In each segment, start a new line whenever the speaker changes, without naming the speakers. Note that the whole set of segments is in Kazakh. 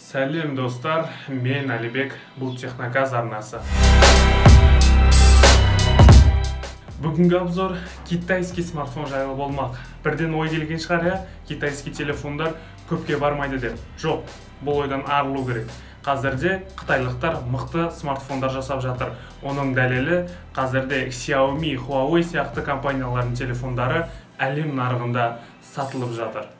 Сәлем достар, мен Алибек, бұл Техногаз арнасы. Бүгінгі обзор китайский смартфон жайлы болмақ. Бірден ой келген шығар, китайский телефондар көпке бармайды деп. Жоқ, бұл ойдан арылу керек. Қазірде қытайлықтар мықты смартфондар жасап жатыр. Оның дәлелі қазірде Xiaomi, Huawei сияқты компаниялардың телефондары әлем нарығында сатылып жатыр.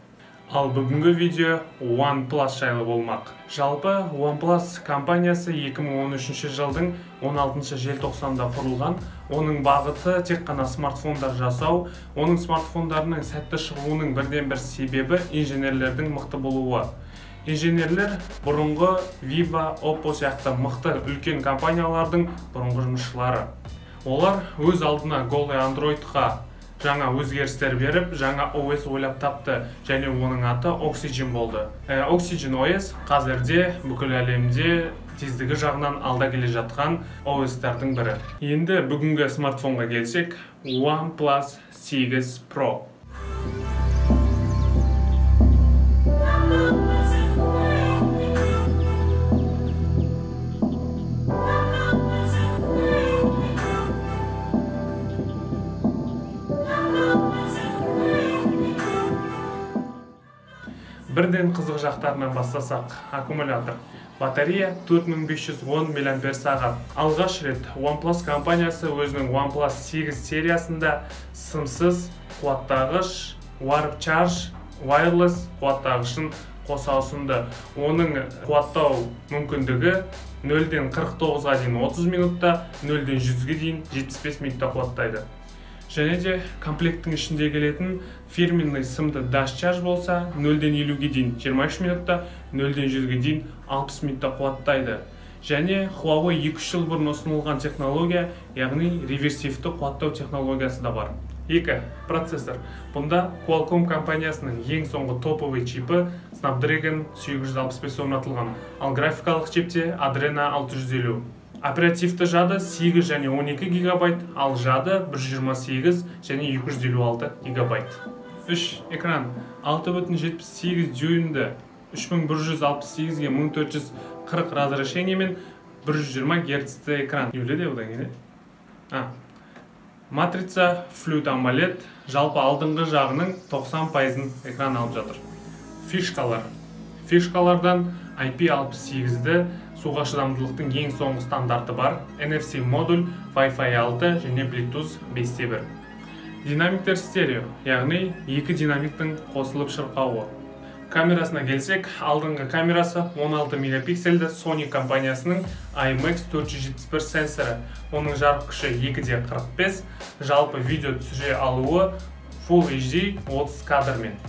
Ал бүгінгі видео OnePlus жайлы болмақ. Жалпы OnePlus компаниясы 2013 жылдың 16 желтоқсанда құрылған. Оның бағыты тек қана смартфондар жасау. Оның смартфондарының сәтті шығуының бірден бір себебі инженерлердің мықты болуы. Инженерлер бұрынғы Vivo, Oppo сияқты мықты үлкен компаниялардың бұрынғы жұмысшылары. Олар өз алдына голый Android-ға жаңа өзгерістер беріп, жаңа OS ойлап тапты, және оның аты Oxygen болды. Oxygen OS қазірде бүкіл әлемде тездігі жағынан алда келе жатқан OS-тардың бірі. Енді бүгінгі смартфонға келсек, OnePlus 8 Pro. Бірден қызық жақтарынан бастасақ, аккумулятор. Батарея 4510 мАч. Алғаш рет OnePlus компаниясы өзінің OnePlus 8 сериясында сымсыз қуаттағыш Warp Charge Wireless қуаттағышын қоса ұсынды. Оның қуаттау мүмкіндігі 0-ден 49-ға дейін 30 минутта, 0-ден 100-ге дейін 75 минутта қуаттайды. Және де комплекттің ішінде келетін фирменный сымды Dash Charge болса 0-ден 50-ге дейін 23 минутта, 0-ден 100-ге дейін 60 минутта қуаттайды. Және Huawei 2 жыл бұрын ұсынылған технология, яғни реверсивті қуаттау технологиясы да бар. 2. Процессор. Бұнда Qualcomm компаниясының ең соңғы топовый чипі Snapdragon 865 орнатылған, ал графикалық чипте Adreno 650. Оперативті жады 8 және 12 гигабайт, ал жады 128 және 256 гигабайт. 3. Экран. 6,78 дюймді 3168-ге 1440 разрешениемен 120 герцті экран. Үледі одан келе. Матрица Fluid AMOLED, жалпы алдыңғы жағының 90% экран алып жатыр. Фишкалар. Фишкалардан IP68-ді суға шыдамдылықтың ең соңғы стандарты бар, NFC модуль, Wi-Fi 6 және Bluetooth 5.1. Динамиктер стерео, яғни екі динамиктің қосылып шырқауы. Камерасына келсек, алдыңғы камерасы 16 мегапиксельді Sony компаниясының IMX471 сенсоры. Оның жарық күші 2.45, жалпы видео түсіре алуы Full HD 30 кадрмен.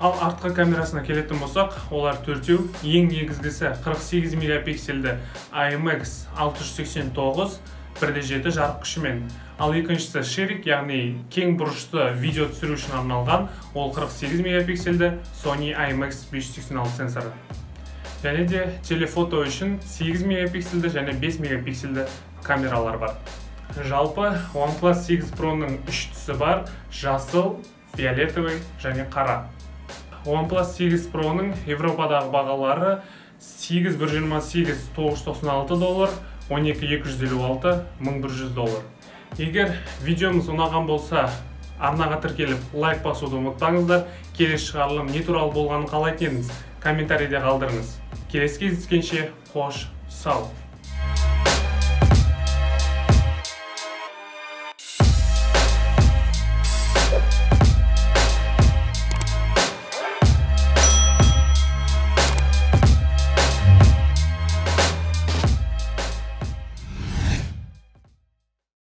Ал артқы камерасына келетін болсақ, олар төртеу. Ең негізгісі 48 мегапиксельді IMX689 1.7 жарық күшімен. Ал екіншісі ширик, яғни кең бұрышты видео түсіру үшін арналған, ол 48 мегапиксельді Sony IMX586 сенсоры. Және де телефото үшін 8 мегапиксельді және 5 мегапиксельді камералар бар. Жалпы OnePlus 8 Pro-ның 3 түсі бар: жасыл, фиолетовый және қара. OnePlus 8 Pro-ның Европадағы бағалары 8,128 $996, 12,256 $1100. Егер видеомыз ұнаған болса, арнаға тіркеліп лайк басуды ұмытпаңыздар. Келесі шығарылым не туралы болғанын қалайтын едіңіз, комментарийде қалдырыңыз. Келесі кездескенше қош, сау.